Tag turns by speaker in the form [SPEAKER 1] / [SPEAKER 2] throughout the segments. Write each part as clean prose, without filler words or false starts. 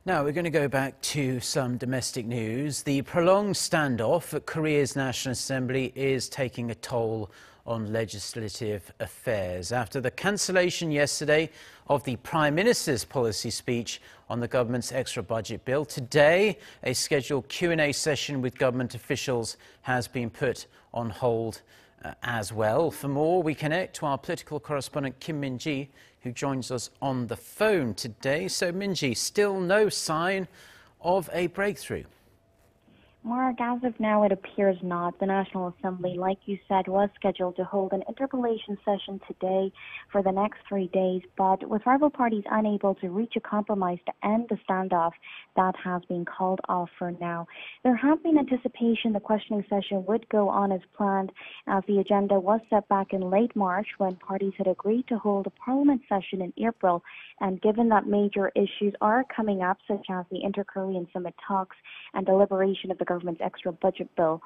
[SPEAKER 1] Now we're going to go back to some domestic news. The prolonged standoff at Korea's National Assembly is taking a toll on legislative affairs. After the cancellation yesterday of the Prime Minister's policy speech on the government's extra budget bill, today a scheduled Q&A session with government officials has been put on hold as well. For more, we connect to our political correspondent Kim Min-ji, who joins us on the phone today. So, Min-ji, still no sign of a breakthrough.
[SPEAKER 2] Mark, as of now, it appears not. The National Assembly, like you said, was scheduled to hold an interpellation session today for the next 3 days, but with rival parties unable to reach a compromise to end the standoff, that has been called off for now. There has been anticipation the questioning session would go on as planned, as the agenda was set back in late March when parties had agreed to hold a parliament session in April. And given that major issues are coming up, such as the inter-Korean summit talks and deliberation of the government's extra budget bill,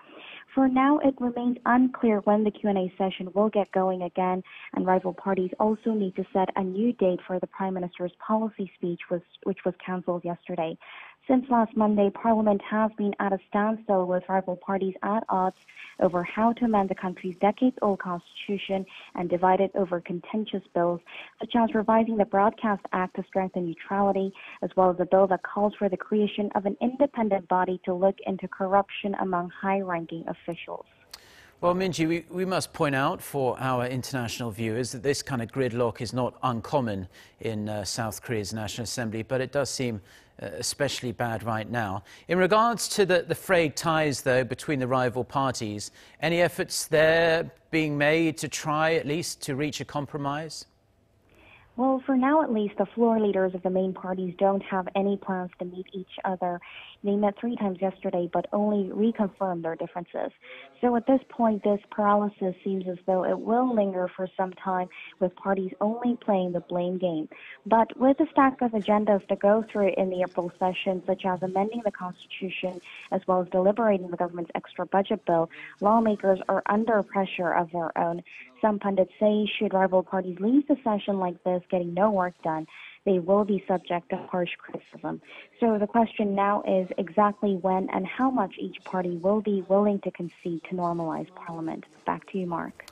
[SPEAKER 2] for now it remains unclear when the Q&A session will get going again, and rival parties also need to set a new date for the Prime Minister's policy speech, which was cancelled yesterday. Since last Monday, Parliament has been at a standstill with rival parties at odds over how to amend the country's decades-old constitution and divided over contentious bills, such as revising the Broadcast Act to strengthen neutrality, as well as a bill that calls for the creation of an independent body to look into corruption among high-ranking officials.
[SPEAKER 1] Well, Min-ji, we must point out for our international viewers that this kind of gridlock is not uncommon in South Korea's National Assembly, but it does seem especially bad right now. In regards to the frayed ties, though, between the rival parties, any efforts there being made to try at least to reach a compromise?
[SPEAKER 2] Well, for now at least, the floor leaders of the main parties don't have any plans to meet each other. They met 3 times yesterday, but only reconfirmed their differences. So at this point, this paralysis seems as though it will linger for some time, with parties only playing the blame game. But with a stack of agendas to go through in the April session, such as amending the Constitution, as well as deliberating the government's extra budget bill, lawmakers are under pressure of their own. Some pundits say should rival parties leave the session like this, getting no work done, they will be subject to harsh criticism. So the question now is exactly when and how much each party will be willing to concede to normalize Parliament. Back to you, Mark.